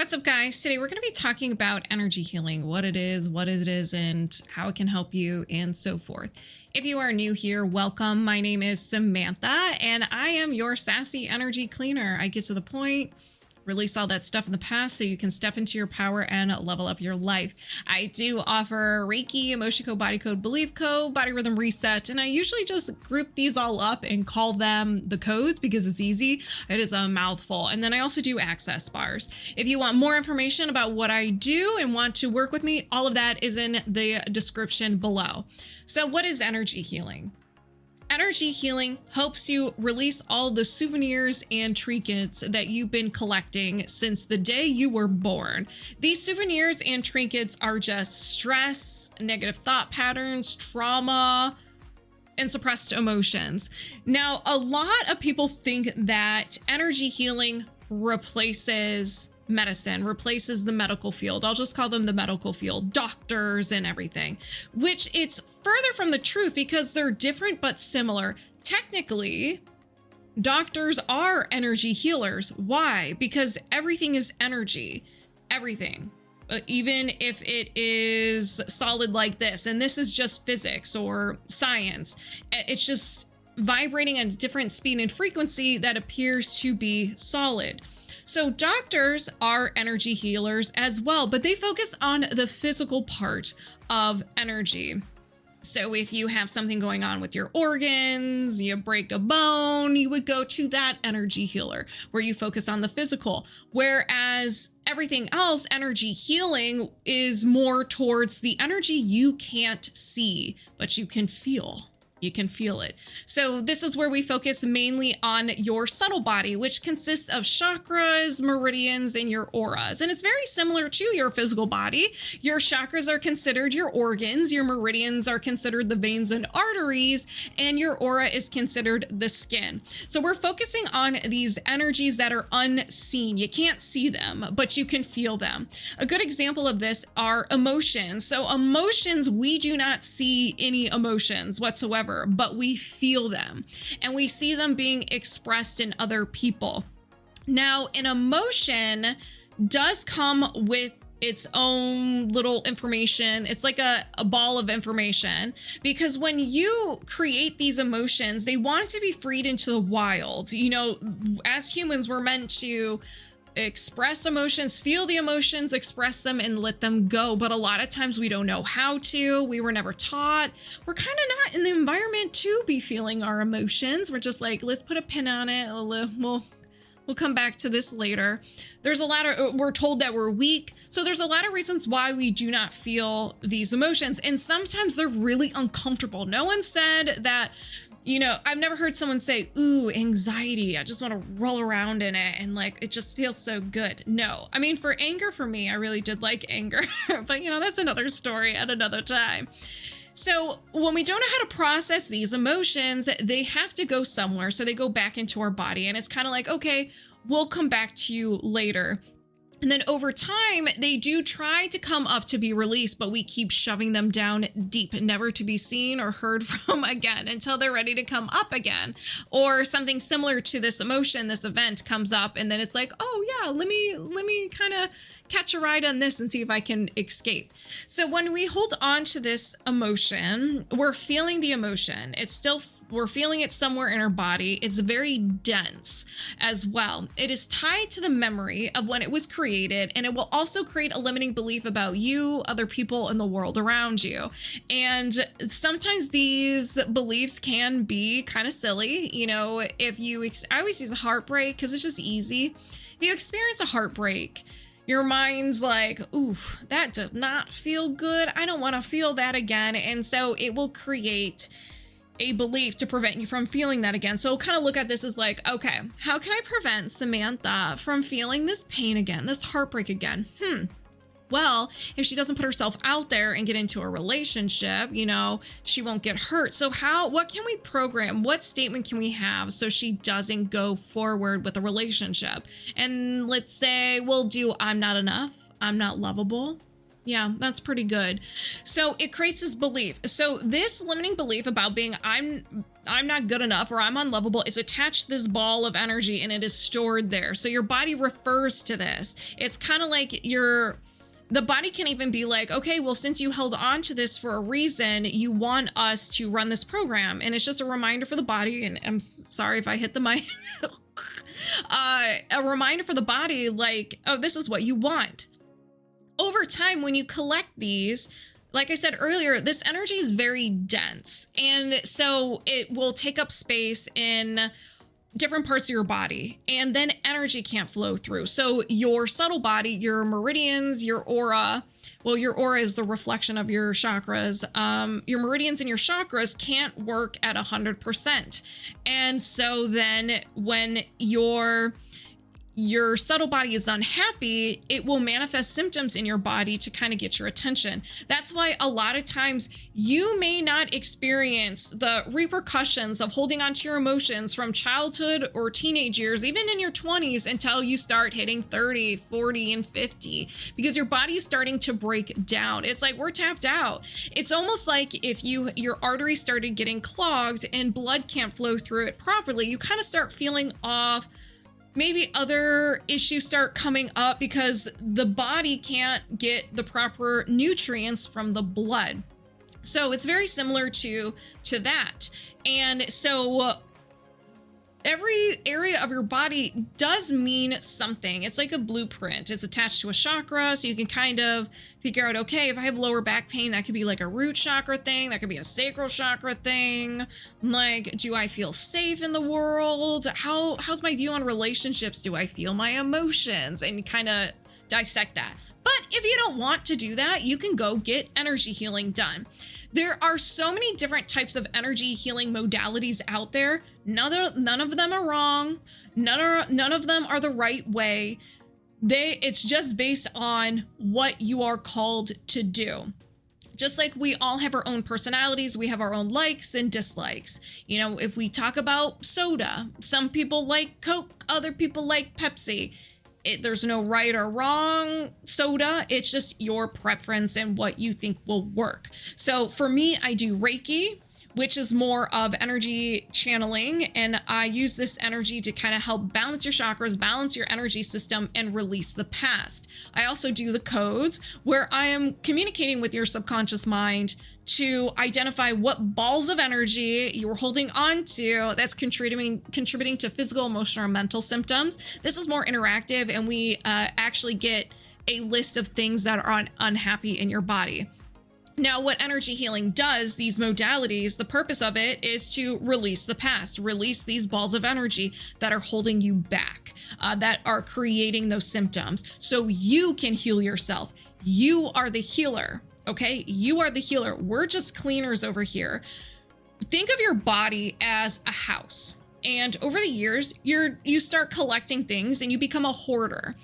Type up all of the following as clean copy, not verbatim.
What's up, guys? Today we're going to be talking about energy healing, what it is, and how it can help you, and so forth. If you are new here, welcome. My name is Samantha, and I am your sassy energy cleaner. I get to the point, release all that stuff in the past so you can step into your power and level up your life. I do offer Reiki, Emotion Code, Body Code, Belief Code, Body Rhythm Reset, and I usually just group these all up and call them the codes because it's easy. It is a mouthful. And then I also do access bars. If you want more information about what I do and want to work with me, all of that is in the description below. So what is energy healing? Energy healing helps you release all the souvenirs and trinkets that you've been collecting since the day you were born. These souvenirs and trinkets are just stress, negative thought patterns, trauma, and suppressed emotions. Now, a lot of people think that energy healing replaces medicine, replaces the medical field. I'll just call them the medical field, doctors and everything, which it's further from the truth because they're different but similar. Technically, doctors are energy healers. Why? Because everything is energy, everything. Even if it is solid like this, and this is just physics or science, it's just vibrating at a different speed and frequency that appears to be solid. So doctors are energy healers as well, but they focus on the physical part of energy. So if you have something going on with your organs, you break a bone, you would go to that energy healer where you focus on the physical. Whereas everything else, energy healing, is more towards the energy you can't see, but you can feel. You can feel it. So this is where we focus mainly on your subtle body, which consists of chakras, meridians, and your auras. And it's very similar to your physical body. Your chakras are considered your organs, your meridians are considered the veins and arteries, and your aura is considered the skin. So we're focusing on these energies that are unseen. You can't see them, but you can feel them. A good example of this are emotions. So emotions, we do not see any emotions whatsoever, but we feel them and we see them being expressed in other people. Now, an emotion does come with its own little information. It's like a ball of information, because when you create these emotions, they want to be freed into the wild. You know, as humans, we're meant to express emotions, feel the emotions, express them, and let them go. But a lot of times we don't know how to. We were never taught. We're kind of not in the environment to be feeling our emotions. We're just like, let's put a pin on it. We'll come back to this later. There's a lot of, we're told that we're weak. So there's a lot of reasons why we do not feel these emotions. And sometimes they're really uncomfortable. No one said that. You know, I've never heard someone say, ooh, anxiety, I just want to roll around in it and like, it just feels so good. No, I mean, for anger, for me, I really did like anger, but you know, that's another story at another time. So when we don't know how to process these emotions, they have to go somewhere. So they go back into our body, and it's kind of like, okay, we'll come back to you later. And then over time, they do try to come up to be released, but we keep shoving them down deep, never to be seen or heard from again until they're ready to come up again. Or something similar to this emotion, this event comes up, and then it's like, oh yeah, let me kind of catch a ride on this and see if I can escape. So when we hold on to this emotion, we're feeling the emotion. We're feeling it somewhere in our body. It's very dense as well. It is tied to the memory of when it was created, and it will also create a limiting belief about you, other people, and the world around you. And sometimes these beliefs can be kind of silly. You know, I always use a heartbreak because it's just easy. If you experience a heartbreak, your mind's like, ooh, that did not feel good. I don't want to feel that again. And so it will create a belief to prevent you from feeling that again. So kind of look at this as like, okay, how can I prevent Samantha from feeling this pain again, this heartbreak again? Well, if she doesn't put herself out there and get into a relationship, you know, she won't get hurt. So what can we program? What statement can we have so she doesn't go forward with a relationship? And let's say we'll do, I'm not enough. I'm not lovable. Yeah, that's pretty good. So it creates this belief. So this limiting belief about being, I'm I'm not good enough or I'm unlovable is attached to this ball of energy and it is stored there. So your body refers to this. It's kind of like the body can even be like, okay, well, since you held on to this for a reason, you want us to run this program. And it's just a reminder for the body. And I'm sorry if I hit the mic. A reminder for the body, like, oh, this is what you want. Over time, when you collect these, like I said earlier, this energy is very dense. And so it will take up space in different parts of your body, and then energy can't flow through. So your subtle body, your meridians, your aura, well, your aura is the reflection of your chakras. Your meridians and your chakras can't work at 100%. And so then when your subtle body is unhappy, it will manifest symptoms in your body to kind of get your attention. That's why a lot of times you may not experience the repercussions of holding on to your emotions from childhood or teenage years, even in your 20s, until you start hitting 30, 40, and 50, because your body's starting to break down. It's like we're tapped out. It's almost like if your artery started getting clogged and blood can't flow through it properly, you kind of start feeling off. Maybe other issues start coming up because the body can't get the proper nutrients from the blood. So it's very similar to that. And so every area of your body does mean something. It's like a blueprint. It's attached to a chakra, so you can kind of figure out, okay, if I have lower back pain, that could be like a root chakra thing. That could be a sacral chakra thing. Like, do I feel safe in the world? How's my view on relationships? Do I feel my emotions? And kind of dissect that. But if you don't want to do that, you can go get energy healing done. There are so many different types of energy healing modalities out there. None of them are wrong. None of them are the right way. It's just based on what you are called to do. Just like we all have our own personalities, we have our own likes and dislikes. You know, if we talk about soda, some people like Coke, other people like Pepsi. There's no right or wrong soda. It's just your preference and what you think will work. So for me, I do Reiki, which is more of energy channeling. And I use this energy to kind of help balance your chakras, balance your energy system, and release the past. I also do the codes, where I am communicating with your subconscious mind to identify what balls of energy you're holding on to that's contributing to physical, emotional, or mental symptoms. This is more interactive, and we actually get a list of things that are unhappy in your body. Now, what energy healing does, these modalities, the purpose of it is to release the past, release these balls of energy that are holding you back, that are creating those symptoms, so you can heal yourself. You are the healer, okay? You are the healer. We're just cleaners over here. Think of your body as a house. And over the years, you start collecting things and you become a hoarder.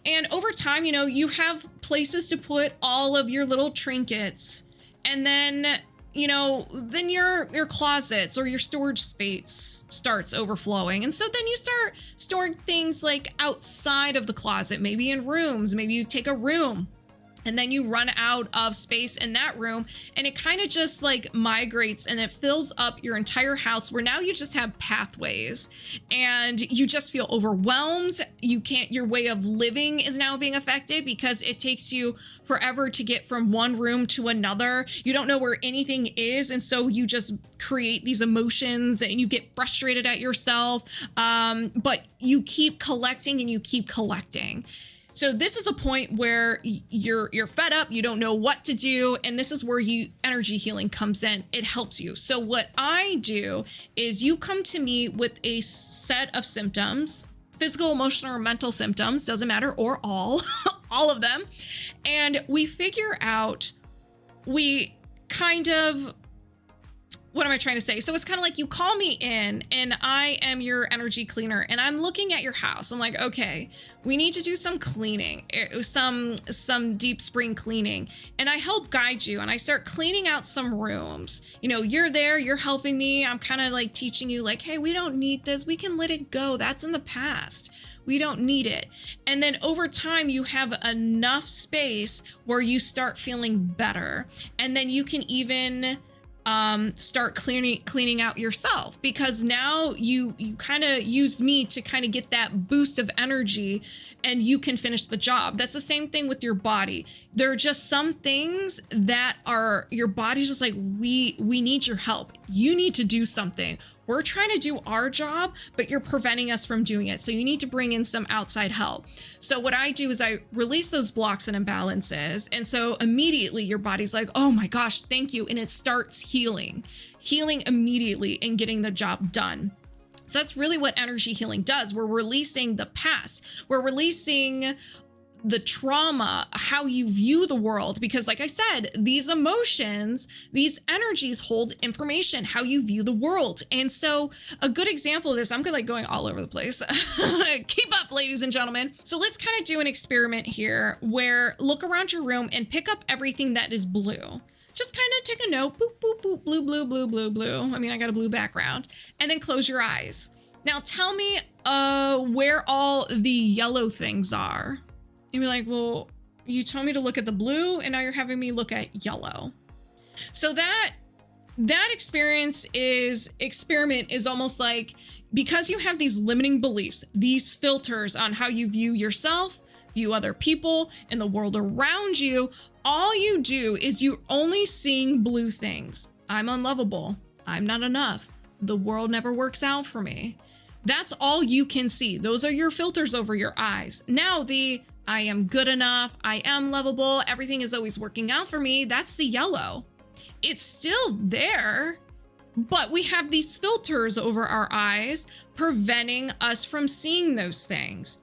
And over time, you know, you have places to put all of your little trinkets. And then, you know, then your closets or your storage space starts overflowing. And so then you start storing things like outside of the closet, maybe in rooms. Maybe you take a room and then you run out of space in that room, and it kind of just like migrates and it fills up your entire house, where now you just have pathways and you just feel overwhelmed. Your way of living is now being affected because it takes you forever to get from one room to another. You don't know where anything is. And so you just create these emotions and you get frustrated at yourself. But you keep collecting and you keep collecting. So this is a point where you're fed up, you don't know what to do, and this is where energy healing comes in. It helps you. So what I do is you come to me with a set of symptoms, physical, emotional, or mental symptoms, doesn't matter, or all of them. And we figure out, what am I trying to say? So it's kind of like you call me in and I am your energy cleaner and I'm looking at your house. I'm like, okay, we need to do some cleaning, some deep spring cleaning. And I help guide you and I start cleaning out some rooms. You know, you're there, you're helping me. I'm kind of like teaching you like, hey, we don't need this. We can let it go. That's in the past. We don't need it. And then over time, you have enough space where you start feeling better. And then you can even start cleaning out yourself, because now you kind of used me to kind of get that boost of energy and you can finish the job. That's the same thing with your body. There are just some things that are your body's just like, we need your help. You need to do something. We're trying to do our job, but you're preventing us from doing it. So you need to bring in some outside help. So what I do is I release those blocks and imbalances. And so immediately your body's like, oh my gosh, thank you. And it starts healing immediately and getting the job done. So that's really what energy healing does. We're releasing the past. We're releasing the trauma, how you view the world, because like I said, these emotions, these energies hold information, how you view the world. And so a good example of this, I'm going all over the place. Keep up, ladies and gentlemen. So let's kind of do an experiment here where look around your room and pick up everything that is blue. Just kind of take a note, boop, boop, boop, blue, blue, blue, blue, blue. I mean, I got a blue background. And then close your eyes. Now tell me where all the yellow things are. You'd be like, well, you told me to look at the blue and now you're having me look at yellow. So that experiment is almost like, because you have these limiting beliefs, these filters on how you view yourself, view other people and the world around you, all you do is you're only seeing blue things. I'm unlovable. I'm not enough. The world never works out for me. That's all you can see. Those are your filters over your eyes. Now I am good enough, I am lovable, everything is always working out for me, that's the yellow. It's still there, but we have these filters over our eyes preventing us from seeing those things.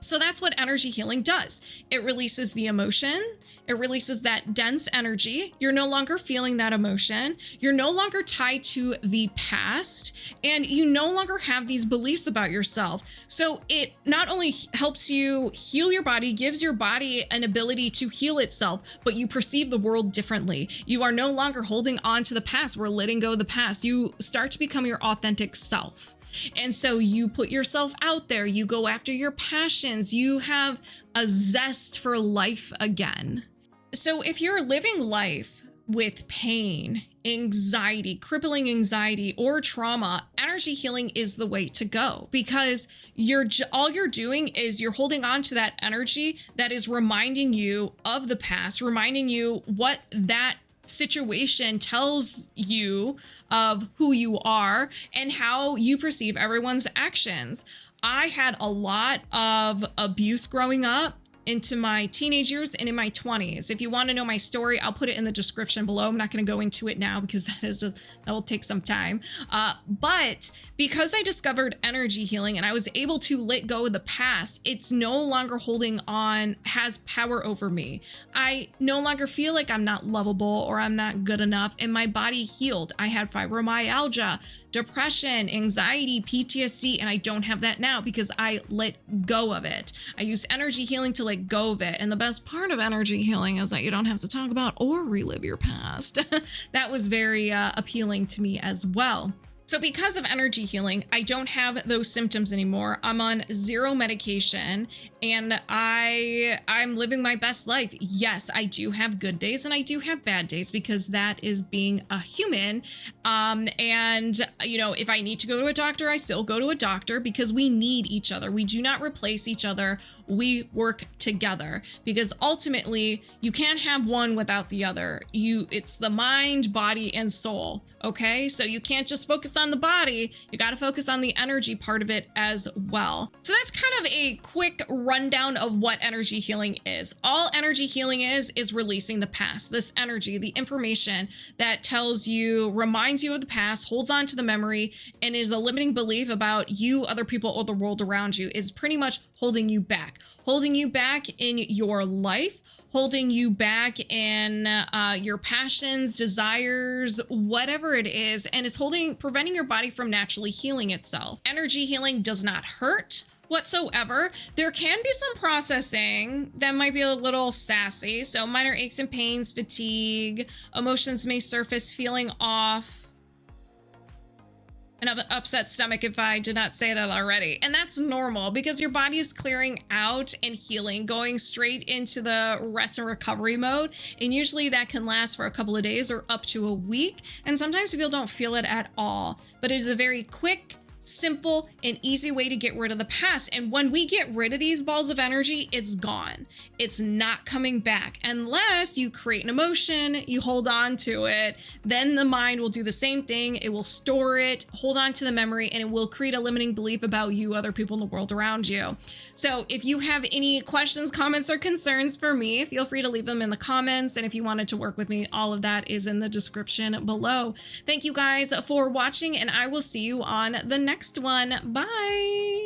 So that's what energy healing does. It releases the emotion. It releases that dense energy. You're no longer feeling that emotion. You're no longer tied to the past, and you no longer have these beliefs about yourself. So it not only helps you heal your body, gives your body an ability to heal itself, but you perceive the world differently. You are no longer holding on to the past. We're letting go of the past. You start to become your authentic self. And so you put yourself out there, you go after your passions, you have a zest for life again. So if you're living life with pain, anxiety, crippling anxiety, or trauma, energy healing is the way to go, because all you're doing is you're holding on to that energy that is reminding you of the past, reminding you what that situation tells you of who you are and how you perceive everyone's actions. I had a lot of abuse growing up into my teenage years and in my 20s. If you want to know my story, I'll put it in the description below. I'm not going to go into it now because that will take some time. But because I discovered energy healing and I was able to let go of the past, it's no longer has power over me. I no longer feel like I'm not lovable or I'm not good enough, and my body healed. I had fibromyalgia, depression, anxiety, PTSD, and I don't have that now because I let go of it. I use energy healing to let go of it. And the best part of energy healing is that you don't have to talk about or relive your past. That was very appealing to me as well. So because of energy healing, I don't have those symptoms anymore. I'm on 0 medication and I'm living my best life. Yes, I do have good days and I do have bad days because that is being a human. And if I need to go to a doctor, I still go to a doctor because we need each other. We do not replace each other. We work together because ultimately you can't have one without the other. It's the mind, body, and soul. Okay, so you can't just focus on the body. You got to focus on the energy part of it as well. So that's kind of a quick rundown of what energy healing is. All energy healing is releasing the past, this energy, the information that reminds you of the past, holds on to the memory, and is a limiting belief about you, other people, or the world around you. Is pretty much holding you back in your life, holding you back in your passions, desires, whatever it is, and it's preventing your body from naturally healing itself. Energy healing does not hurt whatsoever. There can be some processing that might be a little sassy. So minor aches and pains, fatigue, emotions may surface, feeling off. an upset stomach if I did not say that already. And that's normal because your body is clearing out and healing, going straight into the rest and recovery mode. And usually that can last for a couple of days or up to a week. And sometimes people don't feel it at all, but it is a very quick, simple, and easy way to get rid of the past. And when we get rid of these balls of energy, it's gone. It's not coming back unless you create an emotion, you hold on to it. Then the mind will do the same thing. It will store it, hold on to the memory, and it will create a limiting belief about you, other people in the world around you. So if you have any questions, comments, or concerns for me, feel free to leave them in the comments. And if you wanted to work with me, all of that is in the description below. Thank you guys for watching, and I will see you on the next one. Bye.